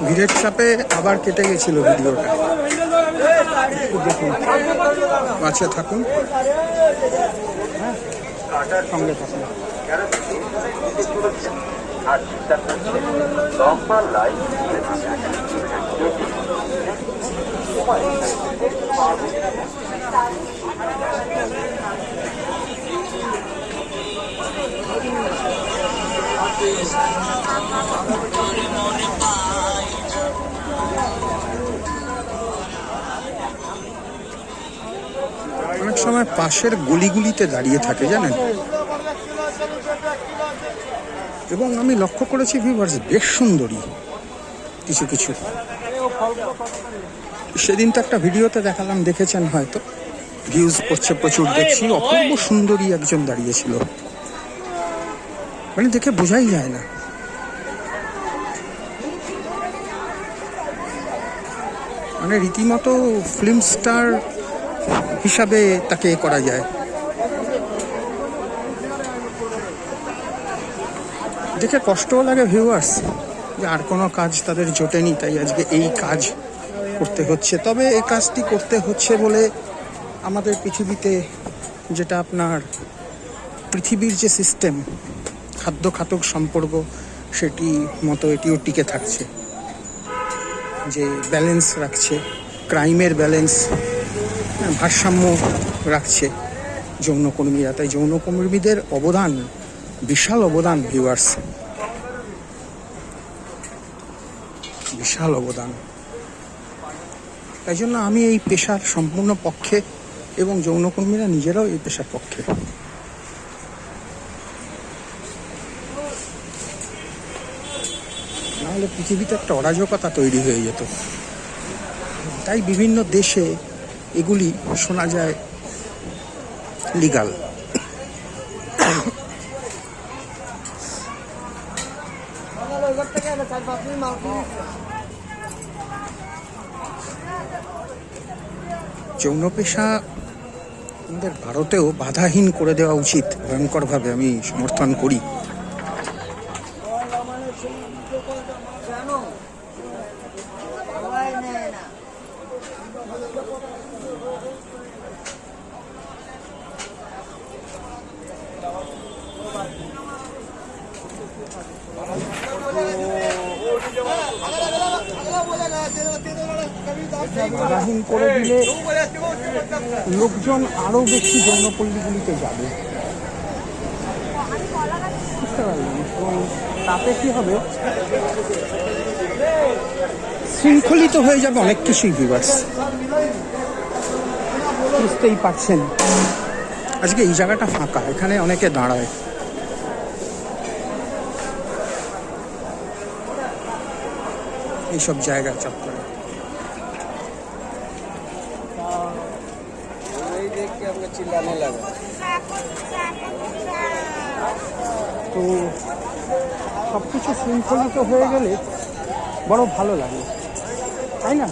ভিড়ের চাপে আবার কেটে গেছিল ভিডিওটা। দেখুন, পাশে থাকুন, সঙ্গে থাকুন। অনেক সময় পাশের গলিগুলিতে দাঁড়িয়ে থাকে জানেন, এবং আমি লক্ষ্য করেছি ভিউয়ার্স বেশ সুন্দরী কিছু কিছু। সেদিন তো একটা ভিডিওতে দেখালাম, দেখেছেন হয়তো, ভিউজ করছে প্রচুর। দেখছি অপূর্ব সুন্দরী একজন দাঁড়িয়েছিল, মানে দেখে বোঝাই যায় না। মানে রীতিমতো ফিল্ম স্টার হিসাবে তাকে করা যায়। দেখে কষ্টও লাগে ভিউয়ার্স, যে আর কোনো কাজ তাদের জোটেনি, তাই আজকে এই কাজ করতে হচ্ছে। তবে এই কাজটি করতে হচ্ছে বলে আমাদের পৃথিবীতে যেটা আপনার পৃথিবীর যে সিস্টেম, খাদ্য খাতক সম্পর্ক, সেটি মতো এটিও টিকে থাকছে, যে ব্যালেন্স রাখছে, ক্রাইমের ব্যালেন্স, ভারসাম্য রাখছে যৌনকর্মীরা। তাই যৌনকর্মীদের অবদান, বিশাল অবদান ভিউয়ার্স, বিশাল অবদান। তাই জন্য আমি এই পেশার সম্পূর্ণ পক্ষে, এবং যৌনকর্মীরা নিজেরাও এই পেশার পক্ষে। নাহলে পৃথিবীতে একটা অরাজকতা তৈরি হয়ে যেত। তাই বিভিন্ন দেশে এগুলি শোনা যায় লিগাল। যৌন পেশা আমাদের ভারতেও বাধাহীন করে দেওয়া উচিত, ভয়ঙ্করভাবে আমি সমর্থন করি। বাধাহীন করে দিলে লোকজন আরো বেশি যৌনপল্লীগুলিতে যাবে, বুঝতে পারলেন? এবং তাতে কি হবে, শৃঙ্খলিত হয়ে যাবে অনেক কিছুই ভিউয়ার্স, বুঝতেই পারছেন। আজকে এই জায়গাটা ফাঁকা, এখানে অনেকে দাঁড়ায়। এইসব জায়গা চত্বরে তো সবকিছু শৃঙ্খলিত হয়ে গেলে বড় ভালো লাগে, তাই না?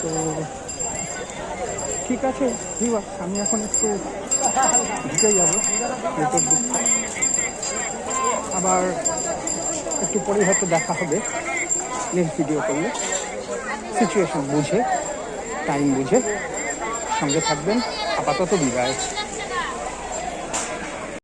তো ঠিক আছে ভিউয়ার্স, আমি এখন একটু ঢুকে যাবো ভেতর দিকে, আবার একটু পরে হয়তো দেখা হবে নেক্সট ভিডিও করলে। সিচুয়েশন বুঝে, টাইম বুঝে সঙ্গে থাকবেন। আপাতত বিদায়।